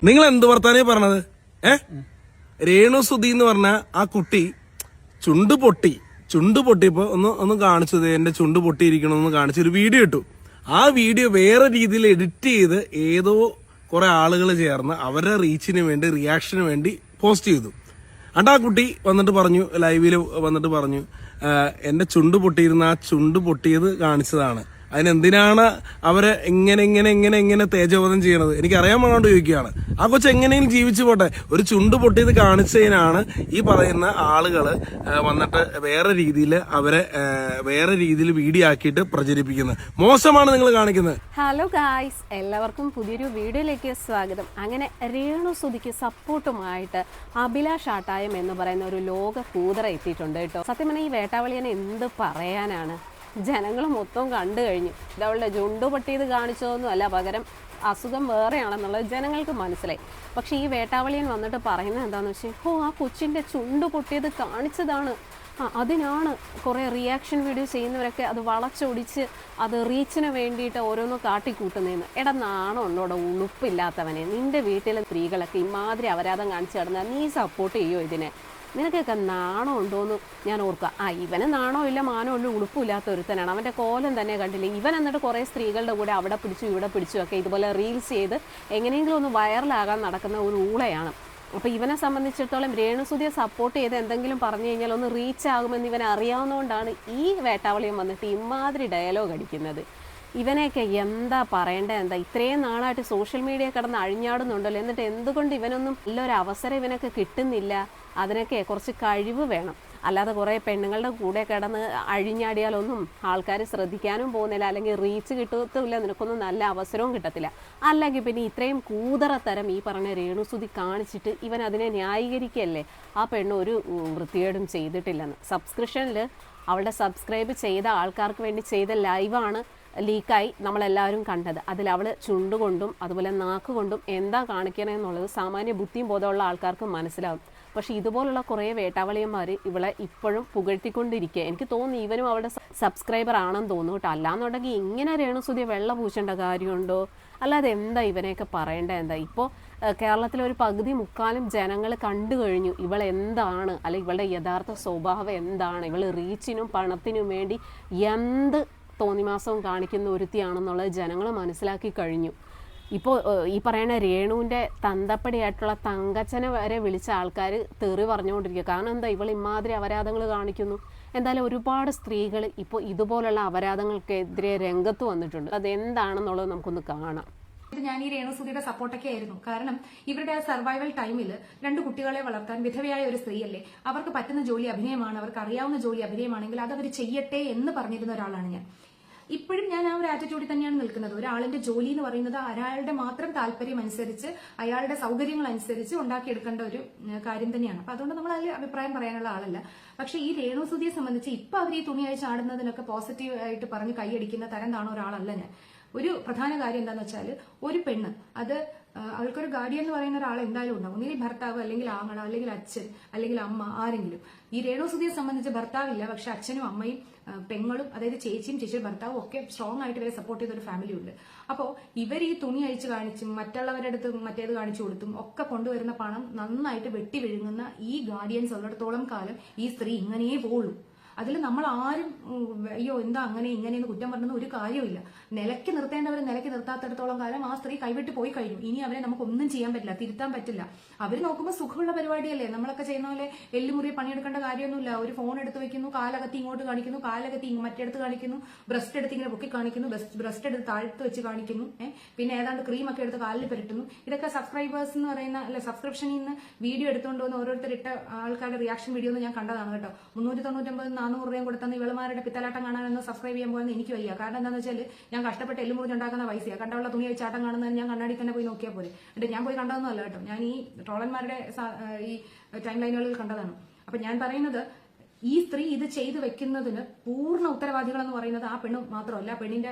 നിങ്ങൾ എന്ത് വർത്താനേ പറഞ്ഞത്? രേണു സുധി എന്ന് പറഞ്ഞ ആ കുട്ടി ചുണ്ട് പൊട്ടിയപ്പോ ഒന്ന് കാണിച്ചത്, എന്റെ ചുണ്ട് പൊട്ടിയിരിക്കണമെന്ന് കാണിച്ചൊരു വീഡിയോ ഇട്ടു. ആ വീഡിയോ വേറെ രീതിയിൽ എഡിറ്റ് ചെയ്ത് ഏതോ കുറെ ആളുകൾ ചേർന്ന് അവരുടെ റീച്ചിന് വേണ്ടി, റിയാക്ഷന് വേണ്ടി പോസ്റ്റ് ചെയ്തു. എന്നിട്ട് ആ കുട്ടി വന്നിട്ട് പറഞ്ഞു, ലൈവില് വന്നിട്ട് പറഞ്ഞു, എന്റെ ചുണ്ട് പൊട്ടിയിരുന്ന ആ ചുണ്ട് പൊട്ടിയത് കാണിച്ചതാണ്. അതിനെന്തിനാണ് അവരെ ഇങ്ങനെ തേജോവധം ചെയ്യണത്? എനിക്കറിയാൻ വേണ്ട ചോദിക്കുകയാണ്. ആ കൊച്ചു എങ്ങനെയും ജീവിച്ചു പോട്ടെ. ഒരു ചുണ്ട് പൊട്ടിയത് കാണിച്ചതിനാണ് ഈ പറയുന്ന ആളുകള് വന്നിട്ട് വേറെ രീതിയിൽ വീഡിയോ ആക്കിയിട്ട് പ്രചരിപ്പിക്കുന്നത്. മോശമാണ് നിങ്ങൾ കാണിക്കുന്നത്. ഹലോ ഗായ്സ്, എല്ലാവർക്കും പുതിയൊരു വീഡിയോയിലേക്ക് സ്വാഗതം. അങ്ങനെ രേണു സുധിക്ക് സപ്പോർട്ടുമായിട്ട് അഭിലാഷ് ആട്ടായം എന്ന് പറയുന്ന ഒരു ലോക കൂതറ എത്തിയിട്ടുണ്ട് കേട്ടോ. സത്യം പറഞ്ഞാൽ ഈ വേട്ടാവളിയനെ എന്ത് പറയാനാണ്, ജനങ്ങൾ മൊത്തം കണ്ടു കഴിഞ്ഞു. ഇതവളുടെ ചുണ്ട് പൊട്ടിയത് കാണിച്ചതൊന്നും അല്ല, പകരം അസുഖം വേറെയാണെന്നുള്ളത് ജനങ്ങൾക്ക് മനസ്സിലായി. പക്ഷെ ഈ വേട്ടാവളിയൻ വന്നിട്ട് പറയുന്നത് എന്താണെന്ന് വെച്ചാൽ, ആ കൊച്ചിൻ്റെ ചുണ്ട് പൊട്ടിയത് കാണിച്ചതാണ്, അതിനാണ് കുറേ റിയാക്ഷൻ വീഡിയോ ചെയ്യുന്നവരൊക്കെ അത് വളച്ചൊടിച്ച് അത് റീച്ചിന് വേണ്ടിയിട്ട് ഓരോന്നും കാട്ടിക്കൂട്ടുന്നതെന്ന്. എടാ നാണം ഉണ്ടോടെ, ഉളുപ്പില്ലാത്തവനെ. നിന്റെ വീട്ടിലെ സ്ത്രീകളൊക്കെ ഇമാതിരി അപരാധം കാണിച്ചു കിടന്നാൽ നീ സപ്പോർട്ട് ചെയ്യുമോ ഇതിനെ? നിനക്കൊക്കെ നാണം ഉണ്ടോയെന്ന് ഞാൻ ഓർക്കുക. ഇവന് നാണോ ഇല്ല, മാനോ ഇല്ല, ഉളുപ്പില്ലാത്ത ഒരുത്തനാണ്. അവൻ്റെ കോലം തന്നെ കണ്ടില്ലേ. ഇവൻ എന്നിട്ട് കുറേ സ്ത്രീകളുടെ കൂടെ അവിടെ പിടിച്ചു ഇവിടെ പിടിച്ചു ഒക്കെ ഇതുപോലെ റീൽസ് ചെയ്ത് എങ്ങനെയെങ്കിലും ഒന്ന് വൈറലാകാൻ നടക്കുന്ന ഒരു ഊളയാണ്. അപ്പോൾ ഇവനെ സംബന്ധിച്ചിടത്തോളം രേണുസുധിയെ സപ്പോർട്ട് ചെയ്ത് എന്തെങ്കിലും പറഞ്ഞു കഴിഞ്ഞാൽ ഒന്ന് റീച്ച് ആകുമെന്ന് ഇവനെ അറിയാവുന്നതുകൊണ്ടാണ് ഈ വേട്ടാവളിയും വന്നിട്ട് ഇമാതിരി ഡയലോഗ് അടിക്കുന്നത്. ഇവനെയൊക്കെ എന്താ പറയേണ്ടത്? എന്താ ഇത്രയും നാളായിട്ട് സോഷ്യൽ മീഡിയ കിടന്ന് അഴിഞ്ഞാടുന്നുണ്ടല്ലോ, എന്നിട്ട് എന്തുകൊണ്ട് ഇവനൊന്നും നല്ലൊരു അവസരം ഇവനൊക്കെ കിട്ടുന്നില്ല? അതിനൊക്കെ കുറച്ച് കഴിവ് വേണം. അല്ലാതെ കുറേ പെണ്ണുങ്ങളുടെ കൂടെ കിടന്ന് അഴിഞ്ഞാടിയാലൊന്നും ആൾക്കാർ ശ്രദ്ധിക്കാനും പോകുന്നില്ല, അല്ലെങ്കിൽ റീച്ച് കിട്ടത്തില്ല, നിനക്കൊന്നും നല്ല അവസരവും കിട്ടത്തില്ല. അല്ലെങ്കിൽ പിന്നെ ഇത്രയും കൂതറത്തരം ഈ പറഞ്ഞ രേണുസുധി കാണിച്ചിട്ട് ഇവൻ അതിനെ ന്യായീകരിക്കുകയല്ലേ? ആ പെണ്ണ് ഒരു വൃത്തികേടും ചെയ്തിട്ടില്ലെന്ന്. സബ്സ്ക്രിപ്ഷനിൽ അവളുടെ സബ്സ്ക്രൈബ് ചെയ്ത ആൾക്കാർക്ക് വേണ്ടി ചെയ്ത ലൈവാണ് ലീക്കായി നമ്മളെല്ലാവരും കണ്ടത്. അതിൽ അവൾ ചുണ്ടുകൊണ്ടും അതുപോലെ നാക്കുകൊണ്ടും എന്താ കാണിക്കണമെന്നുള്ളത് സാമാന്യ ബുദ്ധിയും ബോധമുള്ള ആൾക്കാർക്ക് മനസ്സിലാവും. പക്ഷെ ഇതുപോലുള്ള കുറേ വേട്ടാവളിയന്മാർ ഇവളെ ഇപ്പോഴും പുകഴ്ത്തിക്കൊണ്ടിരിക്കുക. എനിക്ക് തോന്നുന്നു ഇവനും അവളുടെ സബ്സ്ക്രൈബർ ആണെന്ന് തോന്നുന്നു കേട്ടോ. അല്ലാന്നുണ്ടെങ്കിൽ ഇങ്ങനെ രേണുസുധിയെ വെള്ള പൂശേണ്ട കാര്യമുണ്ടോ? അല്ലാതെ എന്താ ഇവനെയൊക്കെ പറയേണ്ടത്? എന്താ ഇപ്പോൾ കേരളത്തിലെ ഒരു പകുതി മുക്കാലും ജനങ്ങൾ കണ്ടു കഴിഞ്ഞു ഇവളെന്താണ്, അല്ലെങ്കിൽ ഇവളുടെ യഥാർത്ഥ സ്വഭാവം എന്താണ്. ഇവൾ റീച്ചിനും പണത്തിനും വേണ്ടി എന്ത് തോന്നിമാസവും കാണിക്കുന്ന ഒരുത്തിയാണെന്നുള്ളത് ജനങ്ങൾ മനസ്സിലാക്കി കഴിഞ്ഞു. ഇപ്പോൾ ഈ പറയുന്ന രേണുവിൻ്റെ തന്തപ്പടിയായിട്ടുള്ള തങ്കച്ചനെ വരെ വിളിച്ച ആൾക്കാർ തെറി പറഞ്ഞുകൊണ്ടിരിക്കുക. കാരണം എന്താ, ഇവൾ ഇമാതിരി അപരാധങ്ങൾ കാണിക്കുന്നു. എന്തായാലും ഒരുപാട് സ്ത്രീകൾ ഇപ്പോൾ ഇതുപോലുള്ള അപരാധങ്ങൾക്കെതിരെ രംഗത്ത് വന്നിട്ടുണ്ട്. അതെന്താണെന്നുള്ളത് നമുക്കൊന്ന് കാണാം. ഞാൻ ഈ രേണുസുധിയുടെ സപ്പോർട്ടൊക്കെ ആയിരുന്നു. കാരണം ഇവരുടെ ആ സർവൈവൽ ടൈമിൽ 2 കുട്ടികളെ വളർത്താൻ വിധവയായ ഒരു സ്ത്രീയല്ലേ, അവർക്ക് പറ്റുന്ന ജോലി അഭിനയമാണ്, അവർക്ക് അറിയാവുന്ന ജോലി അഭിനയമാണെങ്കിൽ അത് അവർ ചെയ്യട്ടെ എന്ന് പറഞ്ഞിരുന്ന ഒരാളാണ് ഞാൻ. ഇപ്പോഴും ഞാൻ ആ ഒരു ആറ്റിറ്റ്യൂഡിൽ തന്നെയാണ് നിൽക്കുന്നത്. ഒരാളിന്റെ ജോലി എന്ന് പറയുന്നത് അയാളുടെ മാത്രം താല്പര്യം അനുസരിച്ച്, അയാളുടെ സൗകര്യങ്ങൾ അനുസരിച്ച് ഉണ്ടാക്കിയെടുക്കേണ്ട ഒരു കാര്യം തന്നെയാണ്. അപ്പൊ അതുകൊണ്ട് നമ്മൾ അതിൽ അഭിപ്രായം പറയാനുള്ള ആളല്ല. പക്ഷെ ഈ രേണുസുധിയെ സംബന്ധിച്ച് ഇപ്പൊ അവർ ഈ തുണി അഴിച്ച് ആടുന്നതിനൊക്കെ പോസിറ്റീവ് ആയിട്ട് പറഞ്ഞ് കൈയടിക്കുന്ന തരം താണ ഒരാളല്ല ഞാൻ. ഒരു പ്രധാന കാര്യം എന്താന്ന് വെച്ചാൽ, ഒരു പെണ്ണ് അത് അവൾക്കൊരു ഗാർഡിയൻ എന്ന് പറയുന്ന ഒരാൾ എന്തായാലും ഉണ്ടാവും. ഒന്നുകിൽ ഭർത്താവ്, അല്ലെങ്കിൽ ആങ്ങള, അല്ലെങ്കിൽ അച്ഛൻ, അല്ലെങ്കിൽ അമ്മ, ആരെങ്കിലും. ഈ രേണുസുധിയെ സംബന്ധിച്ച് ഭർത്താവില്ല, പക്ഷെ അച്ഛനും അമ്മയും പെങ്ങളും, അതായത് ചേച്ചിയും ചേച്ചിയും ഭർത്താവും ഒക്കെ സ്ട്രോങ് ആയിട്ട് ഇവരെ സപ്പോർട്ട് ചെയ്ത ഒരു ഫാമിലി ഉണ്ട്. അപ്പോൾ ഇവർ ഈ തുണി അഴിച്ച് കാണിച്ചും മറ്റുള്ളവരുടെ അടുത്ത് മറ്റേത് കാണിച്ചു കൊടുത്തും ഒക്കെ കൊണ്ടുവരുന്ന പണം നന്നായിട്ട് വെട്ടി വിഴുങ്ങുന്ന ഈ ഗാർഡിയൻസ് ഉള്ളിടത്തോളം കാലം ഈ സ്ത്രീ ഇങ്ങനെയേ പോളൂ. അതിൽ നമ്മൾ ആരും അയ്യോ എന്താ അങ്ങനെ ഇങ്ങനെയെന്ന് കുറ്റം പറഞ്ഞൊന്നും ഒരു കാര്യമില്ല. നിലയ്ക്ക് നിർത്തേണ്ടവരെ നിലയ്ക്ക് നിർത്താത്തിടത്തോളം കാലം ആ സ്ത്രീ കൈവിട്ട് പോയി കഴിഞ്ഞു. ഇനി അവരെ നമുക്കൊന്നും ചെയ്യാൻ പറ്റില്ല, തിരുത്താൻ പറ്റില്ല. അവർ നോക്കുമ്പോൾ സുഖമുള്ള പരിപാടിയല്ലേ, നമ്മളൊക്കെ ചെയ്യുന്ന പോലെ എല്ലുമുറി പണിയെടുക്കേണ്ട കാര്യമൊന്നുമില്ല. ഒരു ഫോൺ എടുത്ത് വെക്കുന്നു, കാലകത്തി ഇങ്ങോട്ട് കാണിക്കുന്നു, കാലകത്തി മറ്റെടുത്ത് കാണിക്കുന്നു, ബ്രസ്റ്റ് എടുത്ത് ഇങ്ങനെ പൊക്കി കാണിക്കുന്നു, ബ്രസ്റ്റ് എടുത്ത് താഴ്ത്ത് വെച്ച് കാണിക്കുന്നു, പിന്നെ ഏതാണ്ട് ക്രീമൊക്കെ എടുത്ത് കാലിൽ പുരട്ടുന്നു. ഇതൊക്കെ സബ്സ്ക്രൈബേഴ്സ് എന്ന് പറയുന്ന, അല്ലെ സബ്സ്ക്രിപ്ഷനിൽ നിന്ന് വീഡിയോ എടുത്തുകൊണ്ട് വന്ന് ഓരോരുത്തരിട്ട ആൾക്കാരുടെ റിയാക്ഷൻ വീഡിയോ ഞാൻ കണ്ടതാണ് കേട്ടോ. 399 400 രൂപയും കൊടുത്തെന്ന് ഇവളുമാരുടെ പിത്തലാട്ടം കാണാനൊന്ന് സബ്സ്ക്രൈബ് ചെയ്യാൻ പോയെന്ന് എനിക്ക് വയ്യ. കാരണം എന്താണെന്ന് വെച്ചാൽ ഞാൻ കഷ്ടപ്പെട്ട് എല്ലുമുറിഞ്ഞുണ്ടാക്കുന്ന പൈസയാണ്. കണ്ടുള്ള തുണി ചാട്ടം കാണുന്നതിന് ഞാൻ കണ്ണാടി തന്നെ പോയി നോക്കിയാൽ പോലെ. എന്നിട്ട് ഞാൻ പോയി കണ്ടതൊന്നും അല്ല കേട്ടോ, ഞാൻ ഈ ട്രോളന്മാരുടെ ഈ ടൈം ലൈനുകളിൽ കണ്ടതാണ്. അപ്പൊ ഞാൻ പറയുന്നത്, ഈ സ്ത്രീ ഇത് ചെയ്തു വെക്കുന്നതിന് പൂർണ്ണ ഉത്തരവാദികൾ എന്ന് പറയുന്നത് ആ പെണ്ണും മാത്രമല്ല, പെണ്ണിന്റെ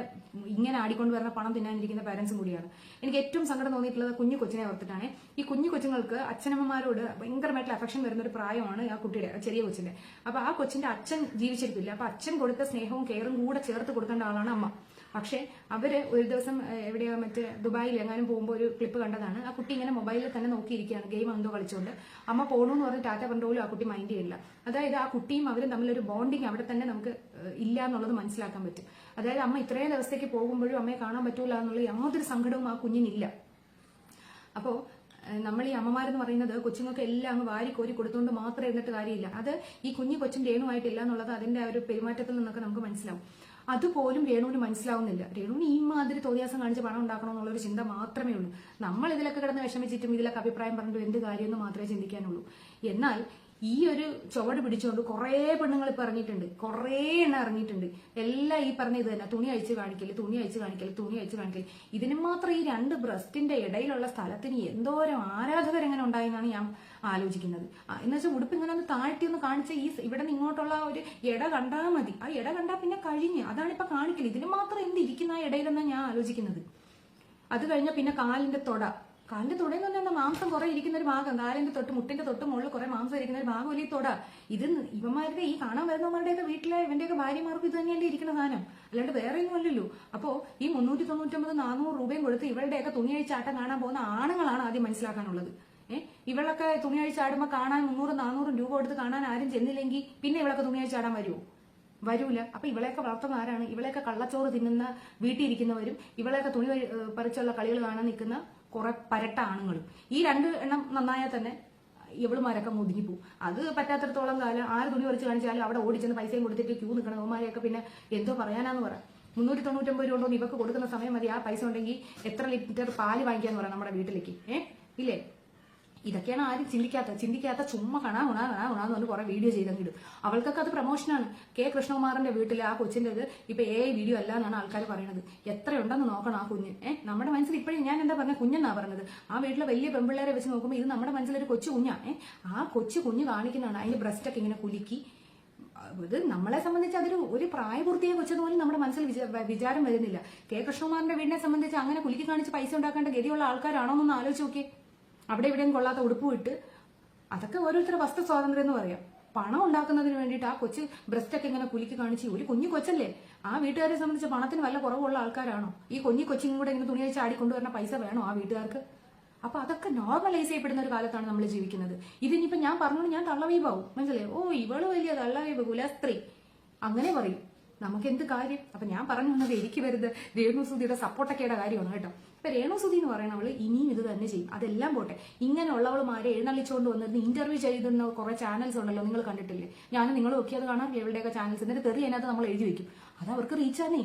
ഇങ്ങനെ ആടിക്കൊണ്ടുവരുന്ന പണം തിന്നാനിരിക്കുന്ന പാരന്റ്സും കൂടിയാണ്. എനിക്ക് ഏറ്റവും സങ്കടം തോന്നിയിട്ടുള്ളത് കുഞ്ഞു കൊച്ചിനെ ഓർത്തിട്ടാണ്. ഈ കുഞ്ഞു കൊച്ചുങ്ങൾക്ക് അച്ഛനമ്മമാരോട് ഭയങ്കരമായിട്ടുള്ള അഫെക്ഷൻ വരുന്ന ഒരു പ്രായമാണ് ആ കുട്ടിയുടെ, ചെറിയ കൊച്ചിന്റെ. അപ്പൊ ആ കൊച്ചിന്റെ അച്ഛൻ ജീവിച്ചിരിക്കില്ല. അപ്പൊ അച്ഛൻ കൊടുത്ത സ്നേഹവും കെയറും കൂടെ ചേർത്ത് കൊടുക്കേണ്ട ആളാണ് അമ്മ. പക്ഷെ അവര് ഒരു ദിവസം എവിടെയോ മറ്റേ ദുബായിൽ എങ്ങാനും പോകുമ്പോൾ ഒരു ക്ലിപ്പ് കണ്ടതാണ്. ആ കുട്ടി ഇങ്ങനെ മൊബൈലിൽ തന്നെ നോക്കിയിരിക്കുകയാണ്, ഗെയിം എന്തോ കളിച്ചുകൊണ്ട്. അമ്മ പോകണമെന്ന് പറഞ്ഞ് ടാറ്റ പറഞ്ഞ പോലും ആ കുട്ടി മൈൻഡ് ചെയ്യില്ല. അതായത് ആ കുട്ടിയും അവരും തമ്മിലൊരു ബോണ്ടിങ് അവിടെ തന്നെ നമുക്ക് ഇല്ല എന്നുള്ളത് മനസ്സിലാക്കാൻ പറ്റും. അതായത് അമ്മ ഇത്രയും ദിവസത്തേക്ക് പോകുമ്പോഴും അമ്മയെ കാണാൻ പറ്റൂല എന്നുള്ള യാതൊരു സങ്കടവും ആ കുഞ്ഞിനില്ല. അപ്പോ നമ്മൾ ഈ അമ്മമാരെന്ന് പറയുന്നത് കൊച്ചുങ്ങൾക്ക് എല്ലാം അങ്ങ് വാരി കോരി കൊടുത്തുകൊണ്ട് മാത്രം ഇരുന്നിട്ട് കാര്യമില്ല. അത് ഈ കുഞ്ഞു കൊച്ചും രേണുവായിട്ടില്ല എന്നുള്ളത് അതിന്റെ ആ ഒരു പെരുമാറ്റത്തിൽ നിന്നൊക്കെ നമുക്ക് മനസ്സിലാവും. അതുപോലും രേണുവിന് മനസ്സിലാവുന്നില്ല. രേണുവിന് ഈ മാതിരി തോന്നിയാസം കാണിച്ച് പണം ഉണ്ടാക്കണം എന്നുള്ളൊരു ചിന്ത മാത്രമേ ഉള്ളൂ. നമ്മൾ ഇതിലൊക്കെ കിടന്ന് വിഷമിച്ചിട്ടും ഇതിലൊക്കെ അഭിപ്രായം പറഞ്ഞിട്ടും എന്ത് കാര്യമെന്ന് മാത്രമേ ചിന്തിക്കാനുള്ളൂ. എന്നാൽ ഈ ഒരു ചുവട് പിടിച്ചുകൊണ്ട് കുറേ പെണ്ണുങ്ങൾ ഇപ്പൊ ഇറങ്ങിയിട്ടുണ്ട്, കുറേ എണ്ണം ഇറങ്ങിയിട്ടുണ്ട്. എല്ലാം ഈ പറഞ്ഞ ഇത് തന്നെ, തുണി അഴിച്ച് കാണിക്കല്, തുണി അഴിച്ച് കാണിക്കല്, തുണി അഴിച്ച് കാണിക്കല്. ഇതിന് മാത്രം ഈ രണ്ട് ബ്രസ്റ്റിന്റെ ഇടയിലുള്ള സ്ഥലത്തിന് എന്തോരം ആരാധകരെങ്ങനെ ഉണ്ടായെന്നാണ് ഞാൻ ആലോചിക്കുന്നത്. എന്ന് വെച്ചാൽ ഉടുപ്പ് ഇങ്ങനെ ഒന്ന് താഴ്ത്തി ഒന്ന് കാണിച്ച ഈ ഇവിടെ നിന്ന് ഇങ്ങോട്ടുള്ള ഒരു ഇട കണ്ടാൽ മതി. ആ ഇട കണ്ടാൽ പിന്നെ കഴിഞ്ഞ്. അതാണ് ഇപ്പൊ കാണിക്കല്. ഇതിന് മാത്രം എന്ത് ഇരിക്കുന്ന ആ ഇടയിലെന്നാണ് ഞാൻ ആലോചിക്കുന്നത്. അത് കഴിഞ്ഞ പിന്നെ കാലിന്റെ കാലിന്റെ തുടയെന്ന് പറഞ്ഞാൽ മാംസം കുറെ ഇരിക്കുന്ന ഒരു ഭാഗം, കാലിന്റെ തൊട്ട് മുട്ടിന്റെ തൊട്ട് മുകളിൽ കുറെ മാംസം ഇരിക്കുന്ന ഒരു ഭാഗം വലിയ തൊട. ഇത് ഇവന്മാരുടെ ഈ കാണാൻ വരുന്നവരുടെയൊക്കെ വീട്ടിലെ ഇവന്റെയൊക്കെ ഭാര്യമാർക്കും ഇത് തന്നെയല്ലേ ഇരിക്കുന്ന സാധനം, അല്ലാണ്ട് വേറെ ഒന്നും അല്ലല്ലോ. അപ്പോ ഈ 399-400 രൂപയും കൊടുത്ത് ഇവരുടെയൊക്കെ തുണിയഴിച്ചാട്ടം കാണാൻ പോകുന്ന ആണുങ്ങളാണ് ആദ്യം മനസ്സിലാക്കാനുള്ളത്. ഇവളൊക്കെ തുണിയഴിച്ചാടുമ്പോ കാണാൻ 300-400 രൂപ കൊടുത്ത് കാണാൻ ആരും ചെന്നില്ലെങ്കിൽ പിന്നെ ഇവളൊക്കെ തുണിയഴിച്ചാടാൻ വരുമോ? വരൂല. അപ്പൊ ഇവളെയൊക്കെ വളർത്തുന്ന ആരാണ്? ഇവളെയൊക്കെ കള്ളച്ചോറ് തിന്നുന്ന വീട്ടിൽ ഇരിക്കുന്നവരും ഇവളെയൊക്കെ തുണി പറിച്ചുള്ള കളികൾ കാണാൻ നിൽക്കുന്ന കുറെ പരട്ട ആണുങ്ങളും. ഈ 2 എണ്ണം നന്നായാൽ തന്നെ ഇവളുമാരൊക്കെ മുതിങ്ങിപ്പോവും. അത് പറ്റാത്തടത്തോളം കാലം ആര് തുണി പറിച്ച് കാണിച്ചാലും അവിടെ ഓടിച്ചെന്ന് പൈസയും കൊടുത്തിട്ട് ക്യൂ നിൽക്കണം. അവന്മാരെയൊക്കെ പിന്നെ എന്തോ പറയാനാന്ന് പറ. 399 രൂപ കൊണ്ട് ഇവക്ക് കൊടുക്കുന്ന സമയം മതി. ആ പൈസ ഉണ്ടെങ്കിൽ എത്ര ലിറ്റർ പാല് വാങ്ങിക്കാന്ന് പറയാം നമ്മുടെ വീട്ടിലേക്ക്. ഇല്ലേ? ഇതൊക്കെയാണ് ആരും ചിന്തിക്കാത്ത ചുമ്മാ ഗുണാന്ന് പറഞ്ഞ് കുറെ വീഡിയോ ചെയ്തെങ്കിലും അവൾക്കൊക്കെ അത് പ്രൊമോഷനാണ്. കെ കൃഷ്ണകുമാറിന്റെ വീട്ടിൽ ആ കൊച്ചിന്റെ ഇത് ഇപ്പൊ വീഡിയോ അല്ല എന്നാണ് ആൾക്കാർ പറയുന്നത്. എത്രയുണ്ടെന്ന് നോക്കണം ആ കുഞ്ഞ്. നമ്മുടെ മനസ്സിൽ ഇപ്പോഴും ഞാൻ എന്താ പറഞ്ഞ കുഞ്ഞെന്നാ പറഞ്ഞത്. ആ വീട്ടിലെ വലിയ പെൺപിള്ളേരെ വെച്ച് നോക്കുമ്പോൾ ഇത് നമ്മുടെ മനസ്സിലൊരു കൊച്ചു കുഞ്ഞാ. ആ കൊച്ചു കുഞ്ഞ് കാണിക്കുന്നതാണ് അതിന്റെ ബ്രസ്റ്റൊക്കെ ഇങ്ങനെ കുലുക്കി. ഇത് നമ്മളെ സംബന്ധിച്ച് അതൊരു ഒരു പ്രായപൂർത്തിയെ വെച്ചതുപോലും നമ്മുടെ മനസ്സിൽ വിചാരം വരുന്നില്ല. കെ കൃഷ്ണകുമാറിന്റെ വീടിനെ സംബന്ധിച്ച് അങ്ങനെ കുലുക്കി കാണിച്ച് പൈസ ഉണ്ടാക്കേണ്ട ഗതിയുള്ള ആൾക്കാരാണോ എന്നൊന്ന് ആലോചിച്ച് നോക്കിയേ. അവിടെ ഇവിടെയും കൊള്ളാത്ത ഉടുപ്പ് ഇട്ട് അതൊക്കെ ഓരോരുത്തരുടെ വസ്ത്ര സ്വാതന്ത്ര്യം എന്ന് പറയാം. പണം ഉണ്ടാക്കുന്നതിന് വേണ്ടിയിട്ട് ആ കൊച്ചു ബ്രസ്റ്റൊക്കെ ഇങ്ങനെ കുലുക്കി കാണിച്ച് ഒരു കുഞ്ഞു കൊച്ചല്ലേ. ആ വീട്ടുകാരെ സംബന്ധിച്ച് പണത്തിന് വല്ല കുറവുള്ള ആൾക്കാരാണോ? ഈ കൊച്ചിനും കൂടെ ഇങ്ങനെ തുണി വെച്ച് ആടിക്കൊണ്ടുവരുന്ന പൈസ വേണോ ആ വീട്ടുകാർക്ക്? അപ്പൊ അതൊക്കെ നോർമലൈസ് ചെയ്യപ്പെടുന്ന ഒരു കാലത്താണ് നമ്മൾ ജീവിക്കുന്നത്. ഇതിനിപ്പോ ഞാൻ പറഞ്ഞോളൂ, ഞാൻ തള്ളവീപാവും, മനസ്സിലായോ? ഇവള് വലിയ തള്ളവീപ്, കുലസ്ത്രീ അങ്ങനെ പറയും. നമുക്ക് എന്ത് കാര്യം? അപ്പൊ ഞാൻ പറഞ്ഞു വന്നത് എനിക്ക് വരുന്നത് രേണുസുധിയുടെ സപ്പോർട്ടൊക്കെയുടെ കാര്യമാണ് കേട്ടോ. ഇപ്പൊ രേണുസുധി എന്ന് പറയുന്ന അവള് ഇനിയും ഇത് തന്നെ ചെയ്യും. അതെല്ലാം പോട്ടെ, ഇങ്ങനെയുള്ളവളുമാരെ എഴുന്നള്ളിച്ചുകൊണ്ട് വന്നിരുന്ന് ഇന്റർവ്യൂ ചെയ്യുന്ന കുറെ ചാനൽസ് ഉണ്ടല്ലോ, നിങ്ങൾ കണ്ടിട്ടില്ലേ? ഞാൻ നിങ്ങൾ നോക്കിയത് കാണാം എവിടെയൊക്കെ ചാനൽസ്, എന്നിട്ട് തെറി അതിനകത്ത് നമ്മൾ എഴുതി വെക്കും. അത് അവർക്ക് റീച്ചാണേ.